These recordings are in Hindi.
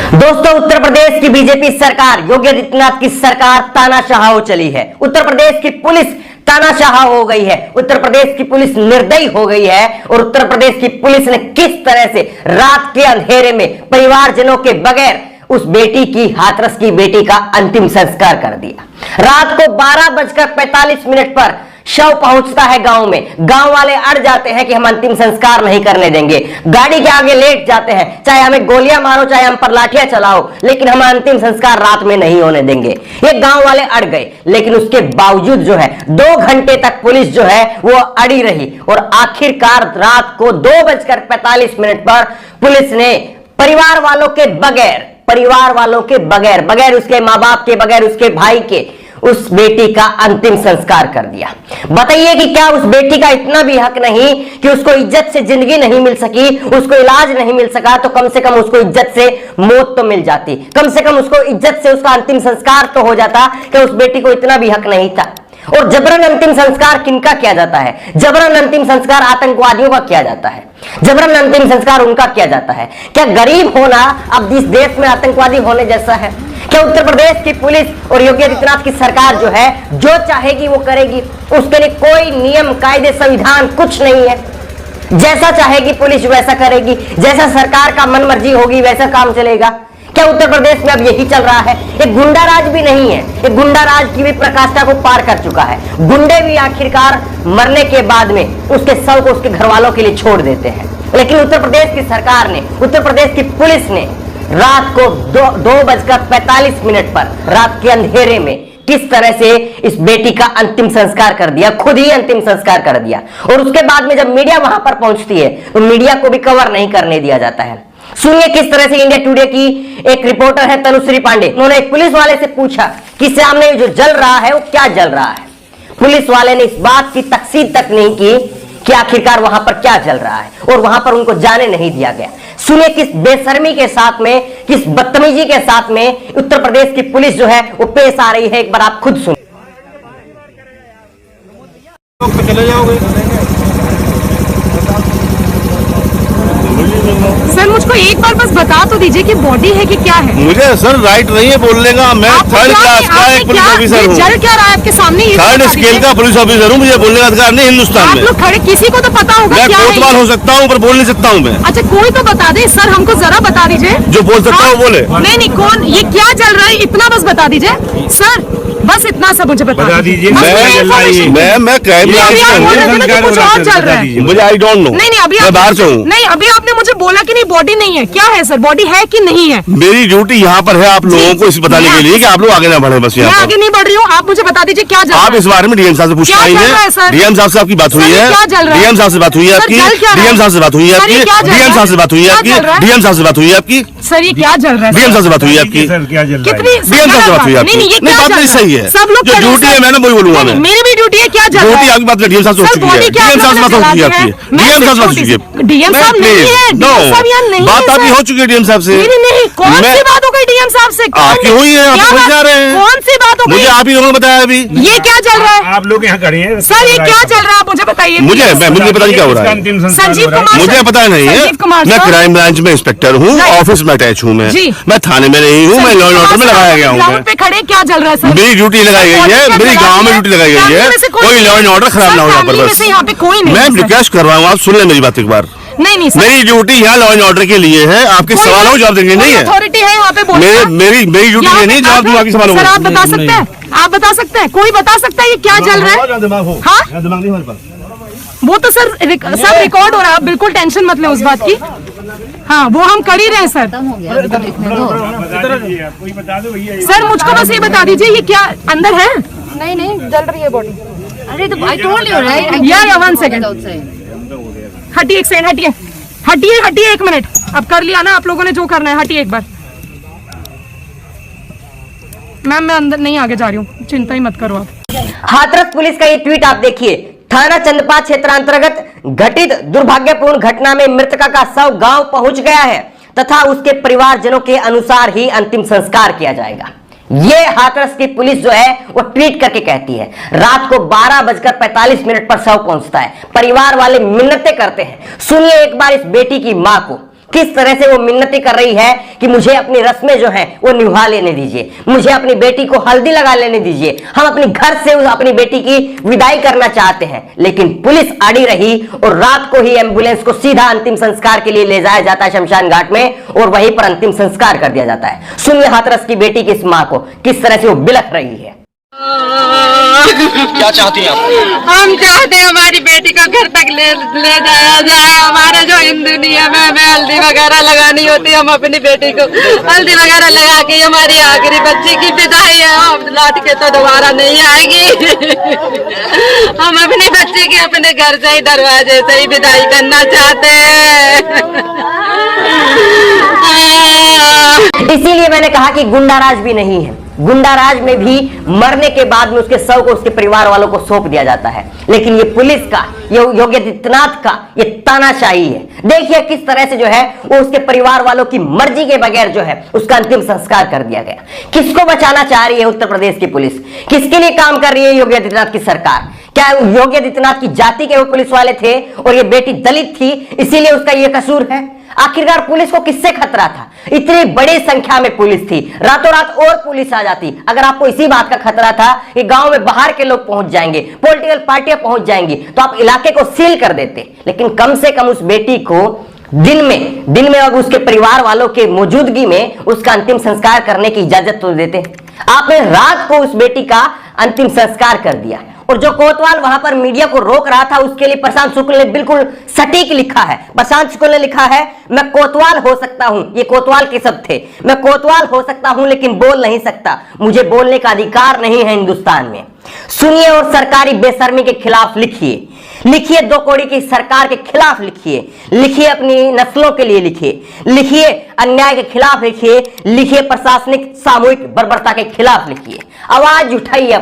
दोस्तों, उत्तर प्रदेश की बीजेपी सरकार, योगी आदित्यनाथ की सरकार तानाशाह हो चली है। उत्तर प्रदेश की पुलिस तानाशाह हो गई है। उत्तर प्रदेश की पुलिस निर्दयी हो गई है और उत्तर प्रदेश की पुलिस ने किस तरह से रात के अंधेरे में परिवारजनों के बगैर उस बेटी की, हाथरस की बेटी का अंतिम संस्कार कर दिया। रात को 12:45 पर शव पहुंचता है गांव में। गांव वाले अड़ जाते हैं कि हम अंतिम संस्कार नहीं करने देंगे, गाड़ी के आगे लेट जाते हैं, चाहे हमें गोलियां मारो, चाहे हम पर लाठियां चलाओ, लेकिन हम अंतिम संस्कार रात में नहीं होने देंगे। ये गांव वाले अड़ गए, लेकिन उसके बावजूद जो है 2 घंटे तक पुलिस जो है वो अड़ी रही और आखिरकार रात को 2:45 पर पुलिस ने परिवार वालों के बगैर, बगैर उसके मां बाप के, बगैर उसके भाई के, उस बेटी का अंतिम संस्कार कर दिया। बताइए कि क्या उस बेटी का इतना भी हक नहीं कि उसको इज्जत से जिंदगी नहीं मिल सकी, उसको इलाज नहीं मिल सका, तो कम से कम उसको इज्जत से मौत तो मिल जाती, कम से कम उसको इज्जत से उसका अंतिम संस्कार तो हो जाता। कि उस बेटी को इतना भी हक नहीं था। और जबरन अंतिम संस्कार किनका किया जाता है? जबरन अंतिम संस्कार आतंकवादियों का किया जाता है, जबरन अंतिम संस्कार उनका किया जाता है। क्या गरीब होना अब इस देश में आतंकवादी होने जैसा है? क्या उत्तर प्रदेश की पुलिस और योगी आदित्यनाथ की सरकार जो है जो चाहेगी वो करेगी? उसके लिए कोई नियम, कायदे, संविधान कुछ नहीं है। जैसा चाहेगी पुलिस वैसा करेगी, जैसा सरकार का मन मर्जी होगी वैसा काम चलेगा। क्या उत्तर प्रदेश में अब यही चल रहा है? ये गुंडा राज भी नहीं है, ये गुंडा राज की भी प्रकाष्ठा को पार कर चुका है। गुंडे भी आखिरकार मरने के बाद में उसके शव को उसके घर वालों के लिए छोड़ देते हैं, लेकिन उत्तर प्रदेश की सरकार ने, उत्तर प्रदेश की पुलिस ने रात को 2:45 पर रात के अंधेरे में किस तरह से इस बेटी का अंतिम संस्कार कर दिया, खुद ही अंतिम संस्कार कर दिया। और उसके बाद में जब मीडिया वहां पर पहुंचती है तो मीडिया को भी कवर नहीं करने दिया जाता है। सुनिए किस तरह से इंडिया टुडे की एक रिपोर्टर है तनुश्री पांडे, उन्होंने एक पुलिस वाले से पूछा कि सामने जो जल रहा है वो क्या जल रहा है। पुलिस वाले ने इस बात की तकसीद तक नहीं की कि आखिरकार वहां पर क्या जल रहा है, और वहां पर उनको जाने नहीं दिया गया। सुनिए किस बेशर्मी के साथ में, किस बदतमीजी के साथ में उत्तर प्रदेश की पुलिस जो है वो पेश आ रही है। एक बार आप खुद सुनिए। चले जाओगे सर, मुझको एक बार बस बता तो दीजिए कि बॉडी है कि क्या है। मुझे सर राइट नहीं है बोलने का। मैं 3rd क्लास का एक पुलिस ऑफिसर हूँ। जल क्या रहा है आपके सामने? 3rd स्केल का पुलिस ऑफिसर हूँ। मुझे बोलने का अधिकार नहीं हिंदुस्तान में। आप लोग खड़े, किसी को तो पता होगा मैं क्या है। कोतवाल हो सकता हूँ पर बोल नहीं सकता हूँ मैं। अच्छा, कोई तो बता दे सर, हमको जरा बता दीजिए। जो बोल सकता है वो बोले। नहीं, कौन, ये क्या जल रहा है, इतना बस बता दीजिए सर, बस इतना सा मुझे बता दीजिए। मैं क्राइम ब्रांच में हूँ। कुछ और चल रहा है, मुझे आई डोंट नो। नहीं, अभी मैं बाहर से हूँ। नहीं, अभी आपने मुझे बोला कि नहीं बॉडी नहीं है। क्या है सर, बॉडी है कि नहीं है? मेरी ड्यूटी यहाँ पर है आप लोगों को इस बताने के लिए कि आप लोग आगे ना बढ़े। बस मैं यहाँ आगे नहीं बढ़ रही हूँ, आप मुझे बता दीजिए क्या जल रहा है। आप इस बारे में डीएम साहब से पूछना है। डीएम साहब से आपकी बात हुई है? डीएम साहब से बात हुई है आपकी? डीएम साहब से बात हुई है आपकी? डीएम साहब से बात हुई है आपकी? डीएम साहब से बात हुई है आपकी? सर ये क्या जल रहा है? डीएम साहब से बात हुई है आपकी? कितनी डीएम साहब से बात हुई है आपकी? नहीं, बात नहीं सही है। सब लोग जो ड्यूटी है मैंने वही बोलूंगा मैं। मेरी भी ड्यूटी है। क्या जल रहा है? ड्यूटी आपकी बात डीएम साहब से हो चुकी है। डीएम साहब से बात हो चुकी है आपकी? डीएम साहब से बात हो चुकी है? डीएम साहब नहीं है, डीएम साहब यहाँ नहीं है। बात आपकी हो चुकी है डीएम साहब से? नहीं, कौन सी बात हो गई डीएम साहब से? आपकी हुई है, आप समझ जा रहे हैं। कौन सी बात हो गई? मुझे आप ही लोगों ने बताया अभी। ये क्या चल रहा है? आप लोग यहाँ खड़े हैं सर, ये क्या चल रहा है? मुझे बताइए। मुझे पता नहीं क्या हो रहा है। संजीव कुमार, मुझे पता नहीं है। मैं क्राइम ब्रांच में इंस्पेक्टर हूँ, ऑफिस में अटैच हूँ मैं थाने में नहीं हूँ, मैं लॉ एंड ऑर्डर में लगाया गया हूँ। ग्राउंड पे खड़े क्या चल रहा है सर? मेरी ड्यूटी लगाई गई है, मेरी गाँव में ड्यूटी लगाई गई है। कोई लॉ एंड ऑर्डर खराब ना हो यहाँ पर। बस यहाँ पे कोई नहीं। मैं रिक्वेस्ट कर रहा हूँ, आप सुन लें मेरी बात एक बार। नहीं सर, मेरी ड्यूटी यहाँ लॉ एंड ऑर्डर के लिए है। आपके सवालों को जवाब देंगे नहीं है। अथॉरिटी है यहाँ पे? मेरी ड्यूटी ये नहीं जवाब दूंगा आपके सवालों सर, आप बता सकते हैं? आप बता सकते हैं? कोई बता सकता है ये क्या चल रहा है? हाँ, वो तो सर सब रिकॉर्ड हो रहा है, आप बिल्कुल टेंशन मत लें उस बात की। हाँ, वो हम कर ही रहे हैं सर। सर मुझको बस ये बता दीजिए ये क्या अंदर है? नहीं, जल रही है बॉडी। अरे तो आई टोल्ड यू राइट। या 1 सेकंड, हटिए एक सेकंड, हटिए 1 मिनट। अब कर लिया ना आप लोगों ने जो करना है, हटिए एक बार। मैम मैं अंदर नहीं आगे जा रही हूँ, चिंता ही मत करो आप। हाथरस पुलिस का ये ट्वीट आप देखिए। थाना चंदपा क्षेत्र अंतर्गत घटित दुर्भाग्यपूर्ण घटना में मृतका का शव गांव पहुंच गया है तथा उसके परिवारजनों के अनुसार ही अंतिम संस्कार किया जाएगा। ये हाथरस की पुलिस जो है वो ट्वीट करके कहती है। रात को 12:45 पर शव पहुंचता है, परिवार वाले मिन्नतें करते हैं। सुनिए एक बार इस बेटी की मां को किस तरह से वो मिन्नतें कर रही है कि मुझे अपनी रस्में जो हैं वो निभा लेने दीजिए, मुझे अपनी बेटी को हल्दी लगा लेने दीजिए, हम अपने घर से अपनी बेटी की विदाई करना चाहते हैं। लेकिन पुलिस अड़ी रही और रात को ही एम्बुलेंस को सीधा अंतिम संस्कार के लिए ले जाया जाता है शमशान घाट में और वहीं पर अंतिम संस्कार कर दिया जाता है। सुनिए हाथरस की बेटी की इस मां को किस तरह से वो बिलख रही है। क्या चाहती हैं आप? हम चाहते हैं हमारी बेटी को घर तक ले जाया जाए। हमारा जो हिंदू नियम है, हमें हल्दी वगैरह लगानी होती है, हम अपनी बेटी को हल्दी वगैरह लगा के हमारी आखिरी बच्ची की विदाई है। हम लौट के तो दोबारा नहीं आएगी। हम अपनी बच्ची की अपने घर से ही दरवाजे से ही विदाई करना चाहते हैं। इसीलिए मैंने कहा कि गुंडाराज भी नहीं है। गुंडाराज में भी मरने के बाद में उसके शव को उसके परिवार वालों को सौंप दिया जाता है, लेकिन ये पुलिस का, ये योगी आदित्यनाथ का ये तानाशाही है। देखिए किस तरह से जो है वो उसके परिवार वालों की मर्जी के बगैर जो है उसका अंतिम संस्कार कर दिया गया। किसको बचाना चाह रही है उत्तर प्रदेश की पुलिस? किसके लिए काम कर रही है योगी आदित्यनाथ की सरकार? क्या योगी आदित्यनाथ की जाति के वो पुलिस वाले थे और ये बेटी दलित थी इसीलिए उसका ये कसूर है? आखिरकार पुलिस को किससे खतरा था? इतनी बड़ी संख्या में पुलिस थी, रातों रात और पुलिस आ जाती। अगर आपको इसी बात का खतरा था कि गांव में बाहर के लोग पहुंच जाएंगे, पॉलिटिकल पार्टियां पहुंच जाएंगी, तो आप इलाके को सील कर देते। लेकिन कम से कम उस बेटी को दिन में अब उसके परिवार वालों के मौजूदगी में उसका अंतिम संस्कार करने की इजाजत तो देते। आपने रात को उस बेटी का अंतिम संस्कार कर दिया। और जो कोतवाल वहां पर मीडिया को रोक रहा था उसके लिए प्रशांत शुक्ल ने बिल्कुल सटीक लिखा है। प्रशांत शुक्ल ने लिखा है, मैं कोतवाल हो सकता हूं, ये कोतवाल के शब्द थे, मैं कोतवाल हो सकता हूं लेकिन बोल नहीं सकता, मुझे बोलने का अधिकार नहीं है हिंदुस्तान में। सुनिए और सरकारी बेशर्मी के खिलाफ लिखिए, लिखिए दो कौड़ी की सरकार के खिलाफ लिखिए, लिखिए अपनी नस्लों के लिए लिखिए, लिखिए अन्याय के खिलाफ लिखिए, लिखिए प्रशासनिक सामूहिक बर्बरता के खिलाफ लिखिए। आवाज उठाइए,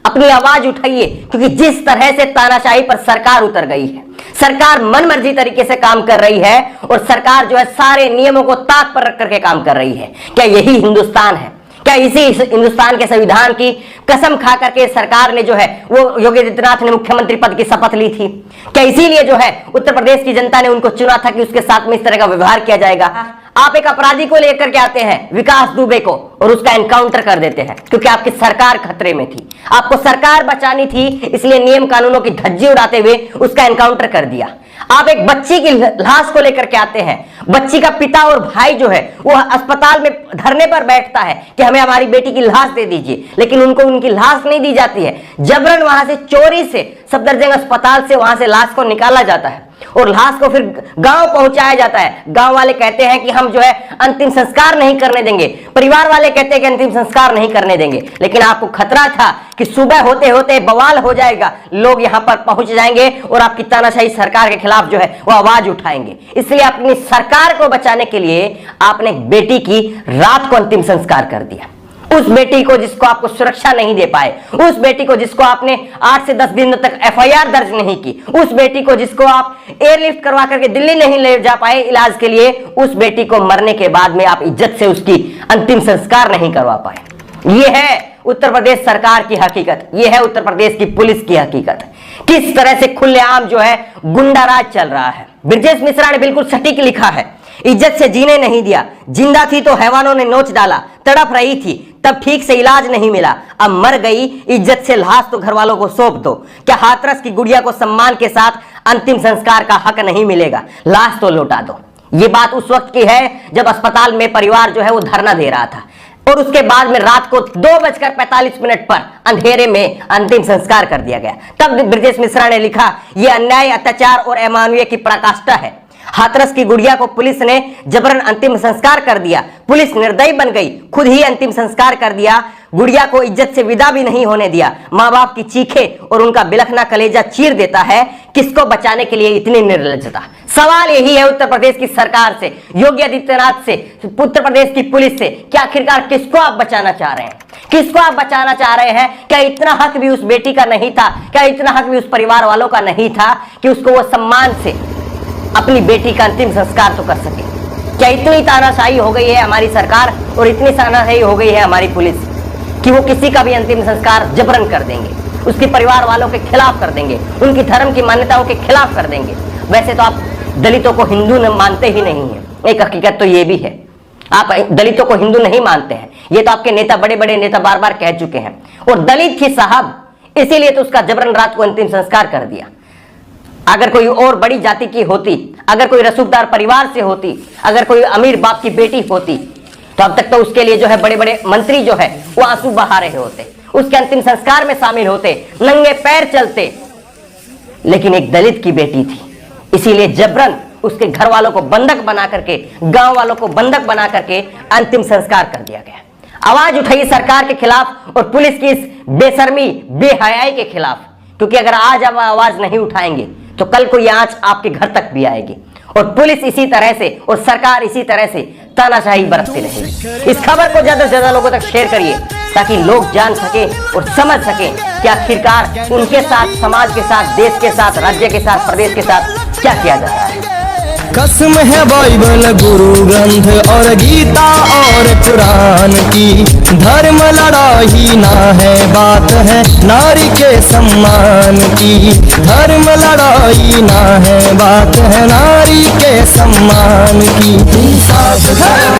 अपनी आवाज उठाइए, क्योंकि जिस तरह से तानाशाही पर सरकार उतर गई है, सरकार मनमर्जी तरीके से काम कर रही है और सरकार जो है सारे नियमों को ताक पर रख करके काम कर रही है। क्या यही हिंदुस्तान है? क्या इसी हिंदुस्तान के संविधान की कसम खा करके सरकार ने जो है वो योगी आदित्यनाथ ने मुख्यमंत्री पद की शपथ ली थी? क्या इसीलिए जो है उत्तर प्रदेश की जनता ने उनको चुना था कि उसके साथ में इस तरह का व्यवहार किया जाएगा? आप एक अपराधी को लेकर के आते हैं, विकास दुबे को, और उसका एनकाउंटर कर देते हैं क्योंकि आपकी सरकार खतरे में थी, आपको सरकार बचानी थी, इसलिए नियम कानूनों की धज्जी उड़ाते हुए उसका एनकाउंटर कर दिया। आप एक बच्ची की लाश को लेकर के आते हैं, बच्ची का पिता और भाई जो है वो अस्पताल में धरने पर बैठता है कि हमें हमारी बेटी की लाश दे दीजिए, लेकिन उनको उनकी लाश नहीं दी जाती है। जबरन वहां से चोरी से सफदरजंग अस्पताल से वहां से लाश को निकाला जाता है और लाश को फिर गांव पहुंचाया जाता है। गांव वाले कहते हैं कि हम जो है अंतिम संस्कार नहीं करने देंगे, परिवार वाले कहते हैं कि अंतिम संस्कार नहीं करने देंगे, लेकिन आपको खतरा था कि सुबह होते होते बवाल हो जाएगा, लोग यहां पर पहुंच जाएंगे और आपकी तानाशाही सरकार के खिलाफ जो है वो आवाज उठाएंगे। इसलिए अपनी सरकार को बचाने के लिए आपने बेटी की रात को अंतिम संस्कार कर दिया। उस बेटी को जिसको आपको सुरक्षा नहीं दे पाए, उस बेटी को जिसको आपने 8 से 10 दिन तक FIR दर्ज नहीं की, उस बेटी को जिसको आप एयरलिफ्ट करवा करके दिल्ली नहीं ले जा पाए इलाज के लिए, उस बेटी को मरने के बाद में आप इज्जत से उसकी अंतिम संस्कार नहीं करवा पाए। यह है उत्तर प्रदेश सरकार की हकीकत, यह है उत्तर प्रदेश की पुलिस की हकीकत। किस तरह से खुलेआम जो है गुंडाराज चल रहा है। ब्रजेश मिश्रा ने बिल्कुल सटीक लिखा है, इज्जत से जीने नहीं दिया, जिंदा थी तो हैवानों ने नोच डाला, तड़प रही थी तब ठीक से इलाज नहीं मिला, अब मर गई इज्जत से लाश तो घर वालों को सौंप दो। क्या हाथरस की गुड़िया को सम्मान के साथ अंतिम संस्कार का हक नहीं मिलेगा? लाश तो लौटा दो। ये बात उस वक्त की है जब अस्पताल में परिवार जो है वो धरना दे रहा था और उसके बाद में रात को 2:45 पर अंधेरे में अंतिम संस्कार कर दिया गया। तब ब्रजेश मिश्रा ने लिखा, यह अन्याय, अत्याचार और अमानवीय की पराकाष्ठा है। हाथरस की गुड़िया को पुलिस ने जबरन अंतिम संस्कार कर दिया, पुलिस निर्दयी बन गई, खुद ही अंतिम संस्कार कर दिया, गुड़िया को इज्जत से विदा भी नहीं होने दिया। माँ बाप की चीखें और उनका बिलखना कलेजा चीर देता है। किसको बचाने के लिए इतनी निर्लज्जता? सवाल यही है उत्तर प्रदेश की सरकार से, योगी आदित्यनाथ से, उत्तर प्रदेश की पुलिस से, क्या आखिरकार किसको आप बचाना चाह रहे हैं? किसको आप बचाना चाह रहे हैं? क्या इतना हक भी उस बेटी का नहीं था? क्या इतना हक भी उस परिवार वालों का नहीं था कि उसको वो सम्मान से अपनी बेटी का अंतिम संस्कार तो कर सके? क्या इतनी तानाशाही हो गई है हमारी सरकार और इतनी तानाशाही हो गई है हमारी पुलिस कि वो किसी का भी अंतिम संस्कार जबरन कर देंगे, उसके परिवार वालों के खिलाफ कर देंगे, उनकी धर्म की मान्यताओं के खिलाफ कर देंगे? वैसे तो आप दलितों को हिंदू मानते ही नहीं है, एक हकीकत तो ये भी है, आप दलितों को हिंदू नहीं मानते हैं, ये तो आपके नेता, बड़े बड़े नेता बार बार कह चुके हैं। और दलित थी साहब, इसीलिए तो उसका जबरन रात को अंतिम संस्कार कर दिया। अगर कोई और बड़ी जाति की होती, अगर कोई रसूखदार परिवार से होती, अगर कोई अमीर बाप की बेटी होती, तो अब तक तो उसके लिए जो है बड़े बड़े मंत्री जो है वो आंसू बहा रहे होते, उसके अंतिम संस्कार में शामिल होते, नंगे पैर चलते। लेकिन एक दलित की बेटी थी, इसीलिए जबरन उसके घर वालों को बंधक बना करके, गांव वालों को बंधक बना करके अंतिम संस्कार कर दिया गया। आवाज उठाइए सरकार के खिलाफ और पुलिस की इस बेशर्मी, बेहयाई के खिलाफ, क्योंकि अगर आज आप आवाज नहीं उठाएंगे तो कल को यह आंच आपके घर तक भी आएगी और पुलिस इसी तरह से और सरकार इसी तरह से तानाशाही बरतती रहेगी। इस खबर को ज्यादा से ज्यादा लोगों तक शेयर करिए ताकि लोग जान सके और समझ सके कि आखिरकार उनके साथ, समाज के साथ, देश के साथ, राज्य के साथ, प्रदेश के साथ क्या किया जा रहा है। कसम है बाइबल, गुरु ग्रंथ और गीता और कुरान की, धर्म लड़ाई ना है, बात है नारी के सम्मान की। धर्म लड़ाई ना है, बात है नारी के सम्मान की।